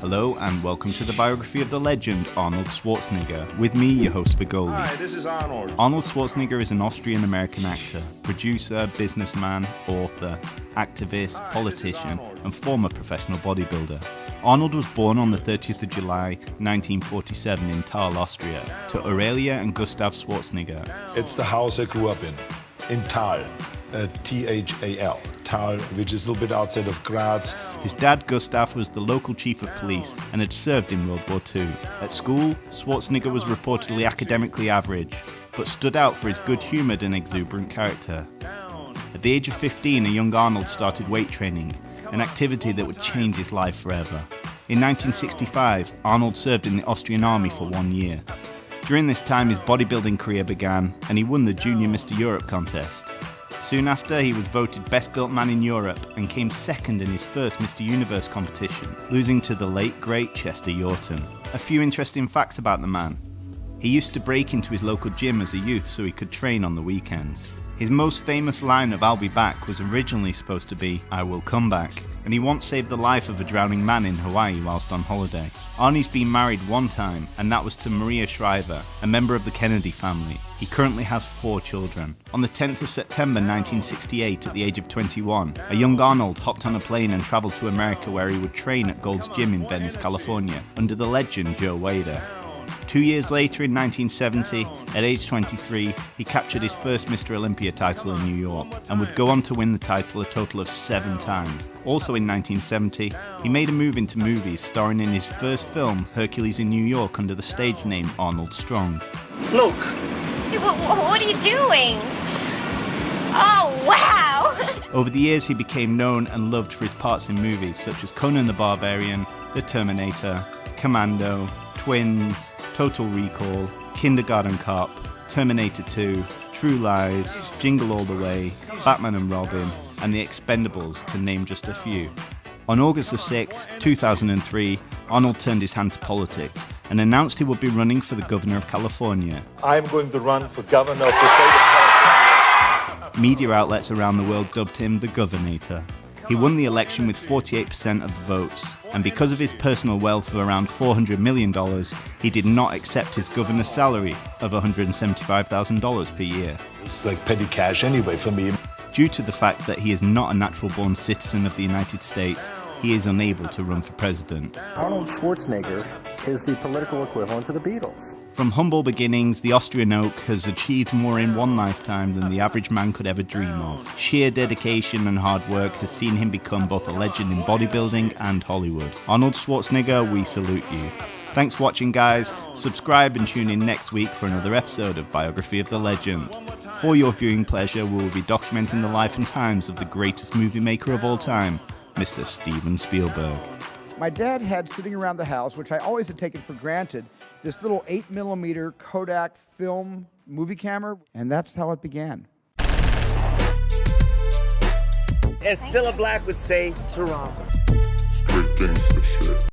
Hello and welcome to the biography of the legend Arnold Schwarzenegger. With me, your host Bigoli. Hi, this is Arnold. Arnold Schwarzenegger is an Austrian-American actor, producer, businessman, author, activist, politician, and former professional bodybuilder. Arnold was born on the 30th of July 1947 in Thal, Austria, to Aurelia and Gustav Schwarzenegger. It's the house I grew up in Thal, T-H-A-L, Thal, which is a little bit outside of Graz. His dad, Gustav, was the local chief of police and had served in World War II. At school, Schwarzenegger was reportedly academically average, but stood out for his good-humoured and exuberant character. At the age of 15, a young Arnold started weight training, an activity that would change his life forever. In 1965, Arnold served in the Austrian army for 1 year. During this time, his bodybuilding career began, and he won the Junior Mr. Europe contest. Soon after, he was voted Best Built Man in Europe and came second in his first Mr. Universe competition, losing to the late great Chester Yorton. A few interesting facts about the man. He used to break into his local gym as a youth so he could train on the weekends. His most famous line of "I'll be back" was originally supposed to be "I will come back," and he once saved the life of a drowning man in Hawaii whilst on holiday. Arnie's been married one time, and that was to Maria Shriver, a member of the Kennedy family. He currently has 4 children. On the 10th of September 1968, at the age of 21, a young Arnold hopped on a plane and travelled to America where he would train at Gold's Gym in Venice, California, under the legend Joe Wader. 2 years later, in 1970, at age 23, he captured his first Mr. Olympia title in New York and would go on to win the title a total of 7 times. Also in 1970, he made a move into movies, starring in his first film, Hercules in New York, under the stage name Arnold Strong. Look! What are you doing? Oh, wow! Over the years, he became known and loved for his parts in movies such as Conan the Barbarian, The Terminator, Commando, Twins, Total Recall, Kindergarten Cop, Terminator 2, True Lies, Jingle All the Way, Batman and Robin, and The Expendables, to name just a few. On August the 6th, 2003, Arnold turned his hand to politics and announced he would be running for the governor of California. I'm going to run for governor of the state of California. Media outlets around the world dubbed him the Governator. He won the election with 48% of the votes, and because of his personal wealth of around $400 million, he did not accept his governor's salary of $175,000 per year. It's like petty cash anyway for me. Due to the fact that he is not a natural-born citizen of the United States, he is unable to run for president. Arnold Schwarzenegger is the political equivalent to the Beatles. From humble beginnings, the Austrian oak has achieved more in one lifetime than the average man could ever dream of. Sheer dedication and hard work has seen him become both a legend in bodybuilding and Hollywood. Arnold Schwarzenegger, we salute you. Thanks for watching, guys. Subscribe and tune in next week for another episode of Biography of the Legend. For your viewing pleasure, we will be documenting the life and times of the greatest movie maker of all time, Mr. Steven Spielberg. My dad had sitting around the house, which I always had taken for granted, this little 8mm Kodak film movie camera, and that's how it began. As Cilla Black would say, Toronto.